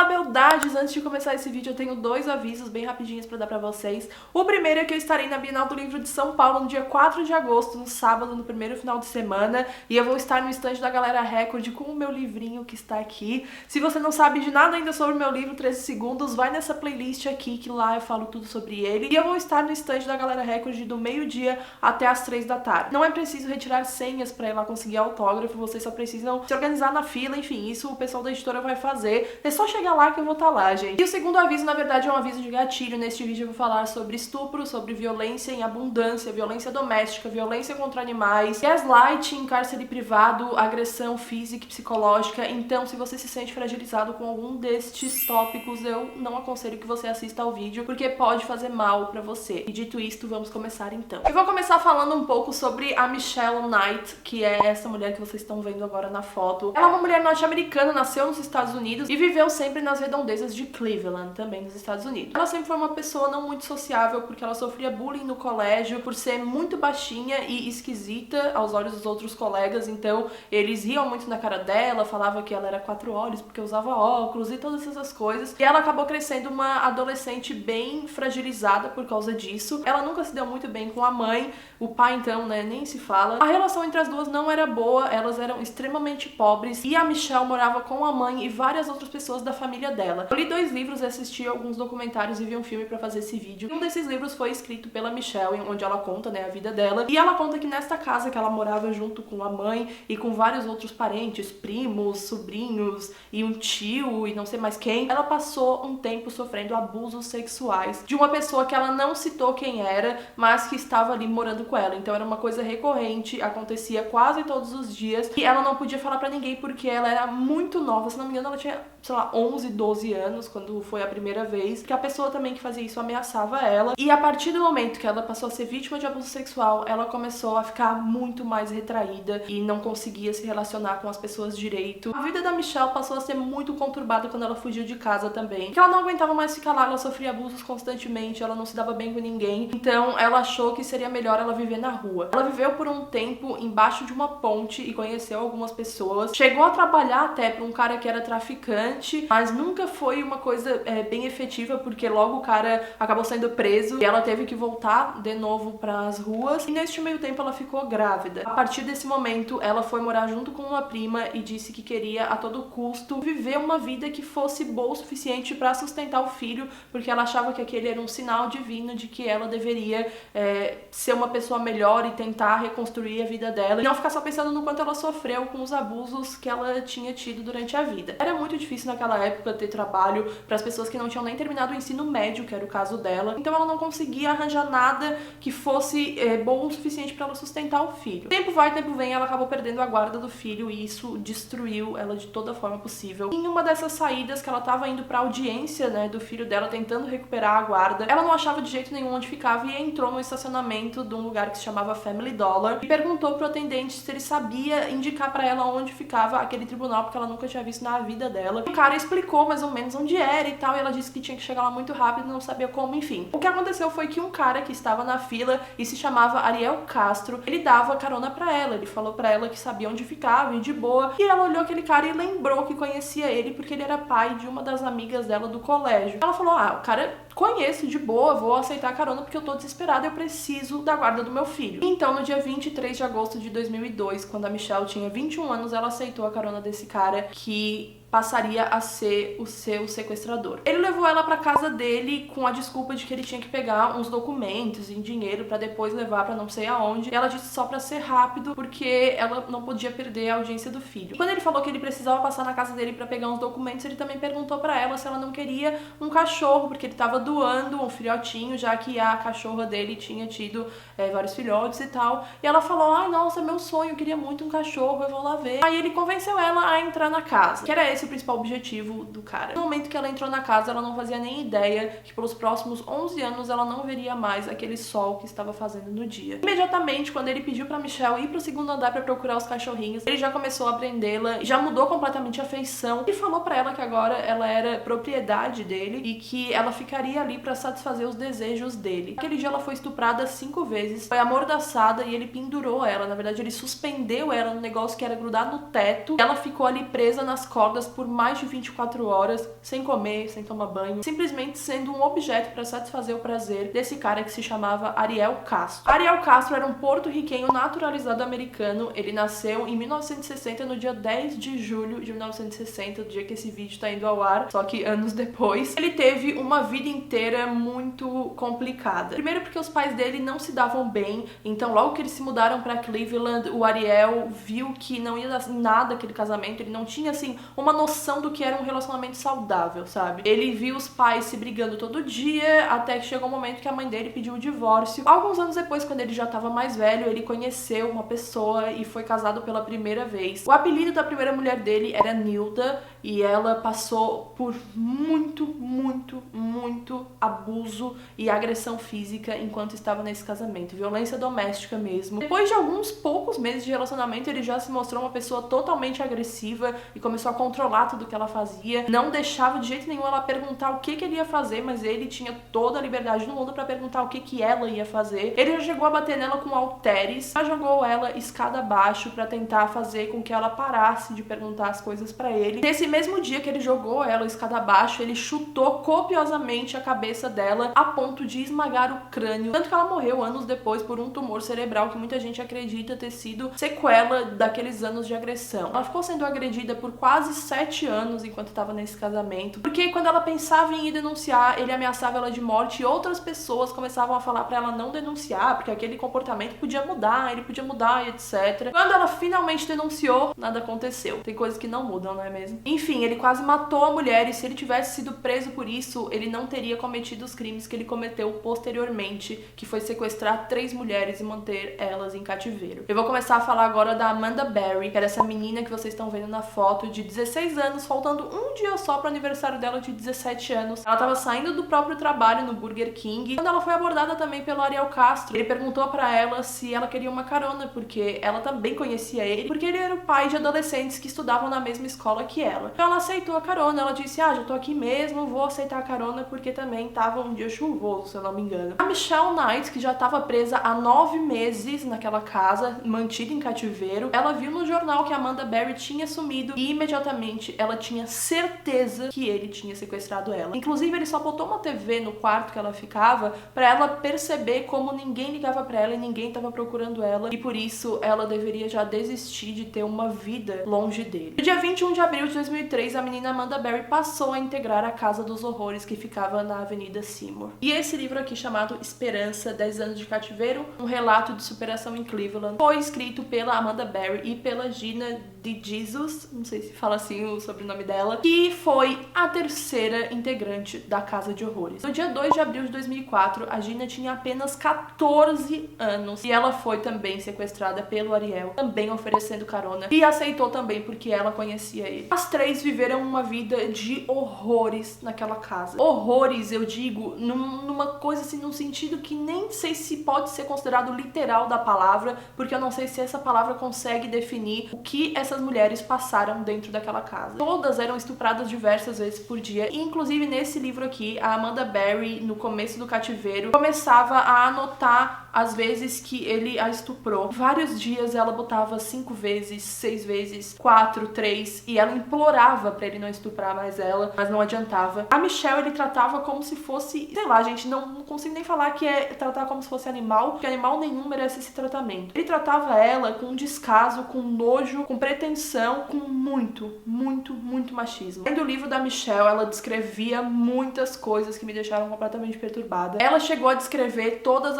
beldades, antes de começar esse vídeo eu tenho dois avisos bem rapidinhos pra dar pra vocês. O primeiro é que eu estarei na Bienal do Livro de São Paulo no dia 4 de agosto, no sábado, no primeiro final de semana, e eu vou estar no estande da Galera Record com o meu livrinho que está aqui. Se você não sabe de nada ainda sobre o meu livro, 13 segundos, vai nessa playlist aqui que lá eu falo tudo sobre ele. E eu vou estar no estande da Galera Record do meio-dia até as 3 da tarde. Não é preciso retirar senhas pra ir lá conseguir autógrafo, vocês só precisam se organizar na fila, enfim, isso o pessoal da editora vai fazer. É só chegar lá que eu vou estar lá, gente. E o segundo aviso, na verdade, é um aviso de gatilho. Neste vídeo eu vou falar sobre estupro, sobre violência em abundância, violência doméstica, violência contra animais, gaslighting, cárcere privado, agressão física e psicológica. Então, se você se sente fragilizado com algum destes tópicos, eu não aconselho que você assista ao vídeo, porque pode fazer mal pra você. E dito isto, vamos começar então. Eu vou começar falando um pouco sobre a Michelle Knight, que é essa mulher que vocês estão vendo agora na foto. Ela é uma mulher norte-americana, nasceu nos Estados Unidos e viveu sempre nas redondezas de Cleveland, também nos Estados Unidos. Ela sempre foi uma pessoa não muito sociável, porque ela sofria bullying no colégio por ser muito baixinha e esquisita aos olhos dos outros colegas, então eles riam muito na cara dela, falavam que ela era 4 olhos porque usava óculos e todas essas coisas. E ela acabou crescendo uma adolescente bem fragilizada por causa disso. Ela nunca se deu muito bem com a mãe, o pai então, né, nem se fala. A relação entre as duas não era boa, elas eram extremamente pobres e a Michelle morava com a mãe e várias outras pessoas da família dela. Eu li 2 livros, assisti alguns documentários e vi um filme pra fazer esse vídeo. Um desses livros foi escrito pela Michelle, onde ela conta, né, a vida dela. E ela conta que nesta casa que ela morava junto com a mãe e com vários outros parentes, primos, sobrinhos e um tio e não sei mais quem, ela passou um tempo sofrendo abusos sexuais de uma pessoa que ela não citou quem era, mas que estava ali morando com ela. Então era uma coisa recorrente, acontecia quase todos os dias e ela não podia falar pra ninguém porque ela era muito nova. Se não me engano, ela tinha, sei lá, 11, 12 anos quando foi a primeira vez, que a pessoa também que fazia isso ameaçava ela. E a partir do momento que ela passou a ser vítima de abuso sexual, ela começou a ficar muito mais retraída e não conseguia se relacionar com as pessoas direito. A vida da Michelle passou a ser muito conturbada quando ela fugiu de casa também, porque ela não aguentava mais ficar lá, ela sofria abusos constantemente, ela não se dava bem com ninguém, então ela achou que seria melhor ela viver na rua. Ela viveu por um tempo embaixo de uma ponte e conheceu algumas pessoas, chegou a trabalhar até pra um cara que era traficante, mas nunca foi uma coisa bem efetiva, porque logo o cara acabou sendo preso e ela teve que voltar de novo pras ruas, e neste meio tempo ela ficou grávida. A partir desse momento ela foi morar junto com uma prima e disse que queria a todo custo viver uma vida que fosse boa o suficiente pra sustentar o filho, porque ela achava que aquele era um sinal divino de que ela deveria ser uma pessoa melhor e tentar reconstruir a vida dela e não ficar só pensando no quanto ela sofreu com os abusos que ela tinha tido durante a vida. Era muito difícil naquela época ter trabalho para as pessoas que não tinham nem terminado o ensino médio, que era o caso dela, então ela não conseguia arranjar nada que fosse bom o suficiente para ela sustentar o filho. Tempo vai, tempo vem, ela acabou perdendo a guarda do filho e isso destruiu ela de toda forma possível. Em uma dessas saídas que ela tava indo pra audiência, né, do filho dela, tentando recuperar a guarda, ela não achava de jeito nenhum onde ficava e entrou no estacionamento de um lugar que se chamava Family Dollar e perguntou pro atendente se ele sabia indicar pra ela onde ficava aquele tribunal, porque ela nunca tinha visto na vida dela. O cara explicou mais ou menos onde era e tal, e ela disse que tinha que chegar lá muito rápido, não sabia como, enfim. O que aconteceu foi que um cara que estava na fila e se chamava Ariel Castro, ele dava carona pra ela, ele falou pra ela que sabia onde ficava e de boa, e ela olhou aquele cara e lembrou que conhecia ele porque ele era pai de uma das amigas dela do colégio. Ela falou, o cara conheço, de boa, vou aceitar a carona porque eu tô desesperada, eu preciso da guarda do meu filho. Então, no dia 23 de agosto de 2002, quando a Michelle tinha 21 anos, ela aceitou a carona desse cara que passaria a ser o seu sequestrador. Ele levou ela pra casa dele com a desculpa de que ele tinha que pegar uns documentos e dinheiro pra depois levar pra não sei aonde. E ela disse só pra ser rápido, porque ela não podia perder a audiência do filho. Quando ele falou que ele precisava passar na casa dele pra pegar uns documentos, ele também perguntou pra ela se ela não queria um cachorro, porque ele tava doando um filhotinho, já que a cachorra dele tinha tido vários filhotes e tal. E ela falou, ai, nossa, meu sonho, eu queria muito um cachorro, eu vou lá ver. Aí ele convenceu ela a entrar na casa, que era esse o principal objetivo do cara. No momento que ela entrou na casa, ela não fazia nem ideia que pelos próximos 11 anos ela não veria mais aquele sol que estava fazendo no dia. Imediatamente, quando ele pediu pra Michelle ir pro segundo andar pra procurar os cachorrinhos, ele já começou a prendê-la, já mudou completamente a feição e falou pra ela que agora ela era propriedade dele e que ela ficaria ali pra satisfazer os desejos dele. Aquele dia ela foi estuprada 5 vezes, foi amordaçada e ele pendurou ela. Na verdade, ele suspendeu ela no negócio que era grudado no teto. Ela ficou ali presa nas cordas por mais de 24 horas, sem comer, sem tomar banho, simplesmente sendo um objeto para satisfazer o prazer desse cara que se chamava Ariel Castro. Ariel Castro era um porto-riquenho naturalizado americano. Ele nasceu em 1960, no dia 10 de julho de 1960, do dia que esse vídeo tá indo ao ar, só que anos depois. Ele teve uma vida inteira muito complicada. Primeiro porque os pais dele não se davam bem, então logo que eles se mudaram para Cleveland, o Ariel viu que não ia dar nada aquele casamento, ele não tinha, assim, uma noção do que era um relacionamento saudável, sabe? Ele viu os pais se brigando todo dia, até que chegou um momento que a mãe dele pediu o divórcio. Alguns anos depois, quando ele já estava mais velho, ele conheceu uma pessoa e foi casado pela primeira vez. O apelido da primeira mulher dele era Nilda, e ela passou por muito abuso e agressão física enquanto estava nesse casamento, violência doméstica mesmo. Depois de alguns poucos meses de relacionamento, ele já se mostrou uma pessoa totalmente agressiva e começou a controlar tudo que ela fazia, não deixava de jeito nenhum ela perguntar o que ele ia fazer, mas ele tinha toda a liberdade do mundo pra perguntar o que ela ia fazer. Ele já chegou a bater nela com halteres, já jogou ela escada abaixo pra tentar fazer com que ela parasse de perguntar as coisas pra ele. Nesse mesmo dia que ele jogou ela escada abaixo, ele chutou copiosamente a cabeça dela a ponto de esmagar o crânio, tanto que ela morreu anos depois por um tumor cerebral que muita gente acredita ter sido sequela daqueles anos de agressão. Ela ficou sendo agredida por quase 7 anos enquanto estava nesse casamento, porque quando ela pensava em ir denunciar, ele ameaçava ela de morte e outras pessoas começavam a falar pra ela não denunciar, porque aquele comportamento podia mudar, ele podia mudar e etc. Quando ela finalmente denunciou, nada aconteceu. Tem coisas que não mudam, não é mesmo? Enfim, ele quase matou a mulher, e se ele tivesse sido preso por isso, ele não teria cometido os crimes que ele cometeu posteriormente, que foi sequestrar 3 mulheres e manter elas em cativeiro. Eu vou começar a falar agora da Amanda Berry, que era essa menina que vocês estão vendo na foto, de 16 anos, faltando um dia só pro aniversário dela de 17 anos. Ela tava saindo do próprio trabalho no Burger King, quando ela foi abordada também pelo Ariel Castro. Ele perguntou pra ela se ela queria uma carona, porque ela também conhecia ele, porque ele era o pai de adolescentes que estudavam na mesma escola que ela. Então ela aceitou a carona, ela disse, já tô aqui mesmo, vou aceitar a carona, porque também tava um dia chuvoso, se eu não me engano. A Michelle Knight, que já tava presa há 9 meses naquela casa, mantida em cativeiro, ela viu no jornal que a Amanda Berry tinha sumido e imediatamente ela tinha certeza que ele tinha sequestrado ela. Inclusive, ele só botou uma TV no quarto que ela ficava pra ela perceber como ninguém ligava pra ela e ninguém tava procurando ela, e por isso ela deveria já desistir de ter uma vida longe dele. No dia 21 de abril de 2003, a menina Amanda Berry passou a integrar a Casa dos Horrores, que ficava na Avenida Seymour. E esse livro aqui, chamado Esperança, 10 anos de cativeiro, um relato de superação em Cleveland, foi escrito pela Amanda Berry e pela Gina DeJesus, não sei se fala assim o sobrenome dela, que foi a terceira integrante da Casa de Horrores. No dia 2 de abril de 2004, a Gina tinha apenas 14 anos e ela foi também sequestrada pelo Ariel, também oferecendo carona, e aceitou também porque ela conhecia ele. As 3 viveram uma vida de horrores naquela casa. Horrores, eu digo, numa coisa assim, num sentido que nem sei se pode ser considerado literal da palavra, porque eu não sei se essa palavra consegue definir o que essas mulheres passaram dentro daquela casa. Todas eram estupradas diversas vezes por dia, e inclusive nesse livro aqui, a Amanda Berry, no começo do cativeiro, começava a anotar as vezes que ele a estuprou. Vários dias ela botava 5 vezes, 6 vezes, 4, 3, e ela implorava pra ele não estuprar mais ela, mas não adiantava. A Michelle ele tratava como se fosse, sei lá, gente, não consigo nem falar que é tratar como se fosse animal, porque animal nenhum merece esse tratamento. Ele tratava ela com descaso, com nojo, com pretensão, com muito machismo. Lendo o livro da Michelle, ela descrevia muitas coisas que me deixaram completamente perturbada. Ela chegou a descrever todas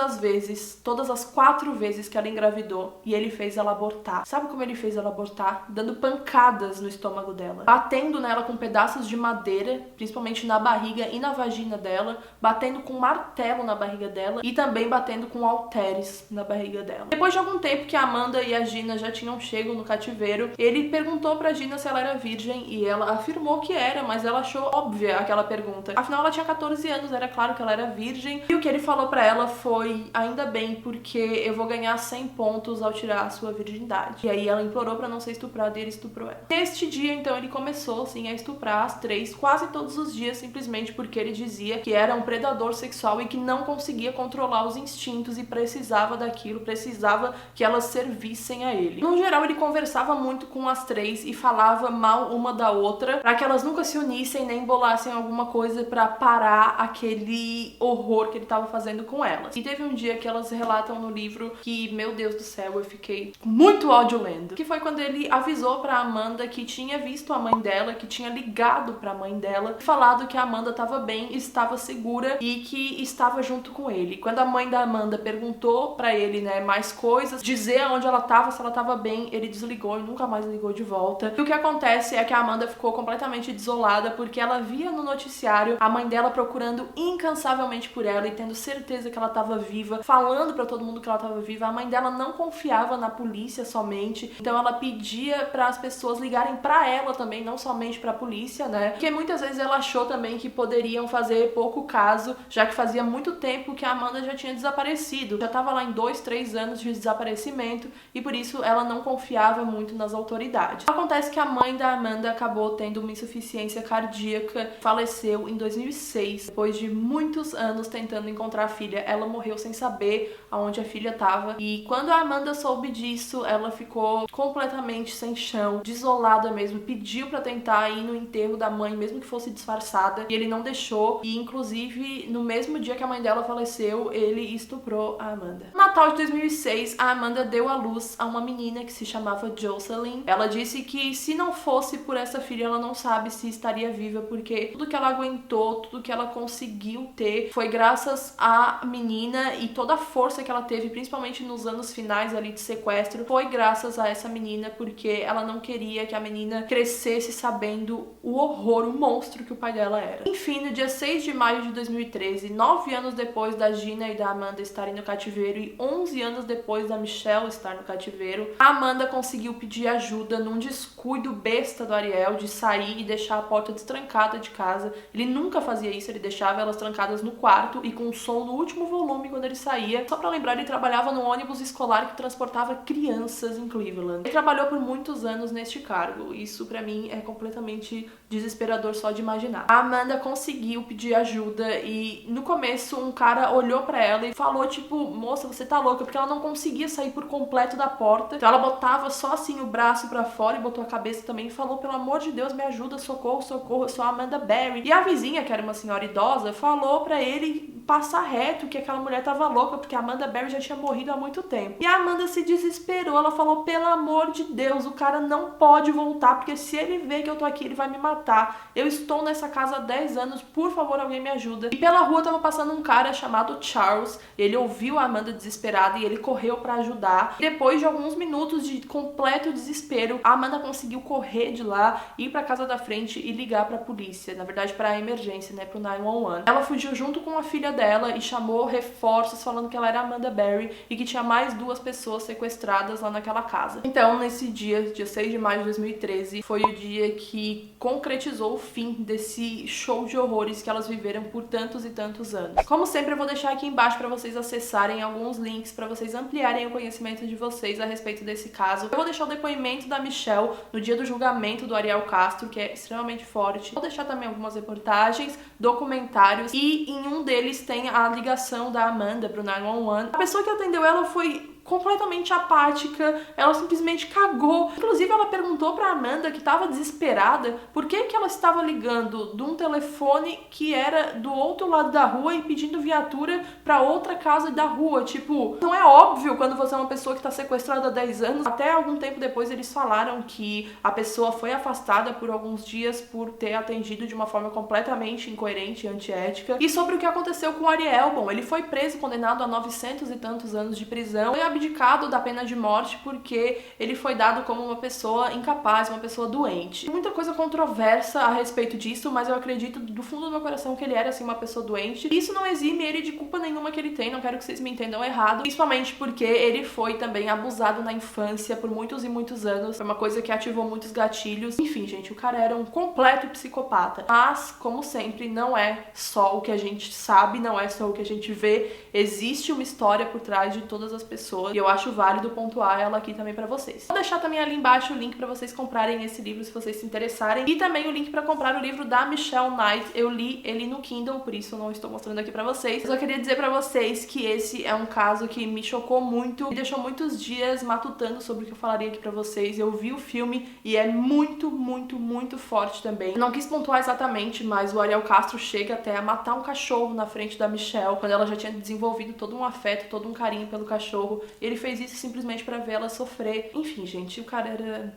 as 4 vezes que ela engravidou e ele fez ela abortar. Sabe como ele fez ela abortar? Dando pancadas no estômago dela, batendo nela com pedaços de madeira, principalmente na barriga e na vagina dela, batendo com martelo na barriga dela e também batendo com halteres na barriga dela. Depois de algum tempo que a Amanda e a Gina já tinham chego no cativeiro, ele perguntou pra Gina se ela era virgem e ela afirmou que era, mas ela achou óbvia aquela pergunta. Afinal, ela tinha 14 anos, era claro que ela era virgem, e o que ele falou pra ela foi: ainda bem, porque eu vou ganhar 100 pontos ao tirar a sua virgindade. E aí ela implorou pra não ser estuprada e ele estuprou ela. Neste dia, então, ele começou, assim, a estuprar as três quase todos os dias, simplesmente porque ele dizia que era um predador sexual e que não conseguia controlar os instintos e precisava daquilo, precisava que elas servissem a ele. No geral, ele conversava muito com as três e falava mal uma da outra pra que elas nunca se unissem nem bolassem alguma coisa pra parar aquele horror que ele tava fazendo com elas. E teve um dia que elas relatam no livro que, meu Deus do céu, eu fiquei com muito ódio lendo, que foi quando ele avisou pra Amanda que tinha visto a mãe dela, que tinha ligado pra mãe dela, falado que a Amanda tava bem, estava segura e que estava junto com ele. Quando a mãe da Amanda perguntou pra ele, né, mais coisas, dizer onde ela tava, se ela tava bem, ele desligou e nunca mais ligou de volta. E o que acontece é que a Amanda ficou completamente desolada porque ela via no noticiário a mãe dela procurando incansavelmente por ela e tendo certeza que ela tava viva, falando pra todo mundo que ela tava viva. A mãe dela não confiava na polícia somente, então ela pedia para as pessoas ligarem pra ela também, não somente pra polícia, né? Porque muitas vezes ela achou também que poderiam fazer pouco caso, já que fazia muito tempo que a Amanda já tinha desaparecido. Já tava lá em 2, 3 anos de desaparecimento e por isso ela não confiava muito nas autoridades. Acontece que a mãe da Amanda acabou tendo uma insuficiência cardíaca, faleceu em 2006. Depois de muitos anos tentando encontrar a filha, ela morreu sem saber aonde a filha tava. E quando a Amanda soube disso, ela ficou completamente sem chão, desolada mesmo, pediu pra tentar ir no enterro da mãe, mesmo que fosse disfarçada, e ele não deixou. E inclusive, no mesmo dia que a mãe dela faleceu, ele estuprou a Amanda. No Natal de 2006, a Amanda deu à luz a uma menina que se chamava Jocelyn. Ela disse que se não fosse por essa filha, ela não sabe se estaria viva, porque tudo que ela aguentou, tudo que ela conseguiu ter, foi graças à menina, e toda a força que ela teve, principalmente nos anos finais ali de sequestro, foi graças a essa menina, porque ela não queria que a menina crescesse sabendo o horror, o monstro que o pai dela era. Enfim, no dia 6 de maio de 2013, 9 anos depois da Gina e da Amanda estarem no cativeiro e 11 anos depois da Michelle estar no cativeiro, a Amanda conseguiu pedir ajuda num descuido besta do Ariel de sair e deixar a porta destrancada de casa. Ele nunca fazia isso, ele deixava elas trancadas no quarto e com o som no último volume quando ele saía. Só pra lembrar, ele trabalhava num ônibus escolar que transportava crianças em Cleveland. Ele trabalhou por muitos anos neste cargo. Isso pra mim é completamente desesperador só de imaginar. A Amanda conseguiu pedir ajuda e no começo um cara olhou pra ela e falou tipo, moça, você tá louca, porque ela não conseguia sair por completo da porta. Então ela botava só assim o braço pra fora e botou a cabeça também e falou, pelo amor de Deus, me ajuda, socorro, socorro, eu sou a Amanda Berry. E a vizinha, que era uma senhora idosa, falou pra ele passar reto, que aquela mulher tava louca, porque a Amanda Berry já tinha morrido há muito tempo. E a Amanda se desesperou, ela falou, pelo amor de Deus, o cara não pode voltar, porque se ele ver que eu tô aqui, ele vai me matar. Eu estou nessa casa há 10 anos, por favor, alguém me ajuda. E pela rua tava passando um cara chamado Charles, ele ouviu a Amanda desesperada e ele correu pra ajudar. E depois de alguns minutos de completo desespero, a Amanda conseguiu correr de lá, ir pra casa da frente e ligar pra polícia, na verdade pra emergência, né, pro 911. Ela fugiu junto com a filha dela e chamou reforços falando que ela era Amanda Berry e que tinha mais 2 pessoas sequestradas lá naquela casa. Então, nesse dia 6 de maio de 2013, foi o dia que concretizou o fim desse show de horrores que elas viveram por tantos e tantos anos. Como sempre, eu vou deixar aqui embaixo para vocês acessarem alguns links para vocês ampliarem o conhecimento de vocês a respeito desse caso. Eu vou deixar o depoimento da Michelle no dia do julgamento do Ariel Castro, que é extremamente forte. Vou deixar também algumas reportagens, documentários e em um deles tem a ligação da Amanda pro 911. A pessoa que atendeu ela foi completamente apática, ela simplesmente cagou. Inclusive, ela perguntou pra Amanda, que tava desesperada, por que ela estava ligando de um telefone que era do outro lado da rua e pedindo viatura pra outra casa da rua. Tipo, não é óbvio quando você é uma pessoa que tá sequestrada há 10 anos. Até algum tempo depois eles falaram que a pessoa foi afastada por alguns dias por ter atendido de uma forma completamente incoerente e antiética. E sobre o que aconteceu com o Ariel, bom, ele foi preso e condenado a 900 e tantos anos de prisão. Foi abdicado da pena de morte porque ele foi dado como uma pessoa incapaz, uma pessoa doente. Muita coisa controversa a respeito disso, mas eu acredito do fundo do meu coração que ele era assim uma pessoa doente. Isso não exime ele de culpa nenhuma que ele tem, não quero que vocês me entendam errado, principalmente porque ele foi também abusado na infância por muitos e muitos anos. Foi uma coisa que ativou muitos gatilhos. Enfim, gente, o cara era um completo psicopata. Mas, como sempre, não é só o que a gente sabe, não é só o que a gente vê. Existe uma história por trás de todas as pessoas e eu acho válido pontuar ela aqui também pra vocês. Vou deixar também ali embaixo o link pra vocês comprarem esse livro se vocês se interessarem e também o link pra comprar o livro da Michelle Knight. Eu li ele no Kindle, por isso eu não estou mostrando aqui pra vocês. Eu só queria dizer pra vocês que esse é um caso que me chocou muito, me deixou muitos dias matutando sobre o que eu falaria aqui pra vocês. Eu vi o filme e é muito, muito, muito forte também. Eu não quis pontuar exatamente, mas o Ariel Castro chega até a matar um cachorro na frente da Michelle, quando ela já tinha desenvolvido todo um afeto, todo um carinho pelo cachorro. E ele fez isso simplesmente pra ver ela sofrer. Enfim, gente, o cara era...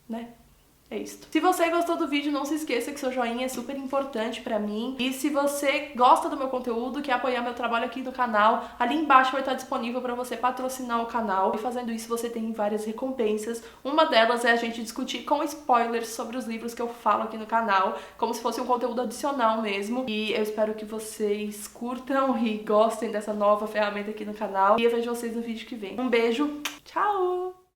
né? É isso. Se você gostou do vídeo, não se esqueça que seu joinha é super importante pra mim. E se você gosta do meu conteúdo, quer apoiar meu trabalho aqui no canal, ali embaixo vai estar disponível pra você patrocinar o canal. E fazendo isso, você tem várias recompensas. Uma delas é a gente discutir com spoilers sobre os livros que eu falo aqui no canal, como se fosse um conteúdo adicional mesmo. E eu espero que vocês curtam e gostem dessa nova ferramenta aqui no canal. E eu vejo vocês no vídeo que vem. Um beijo, tchau!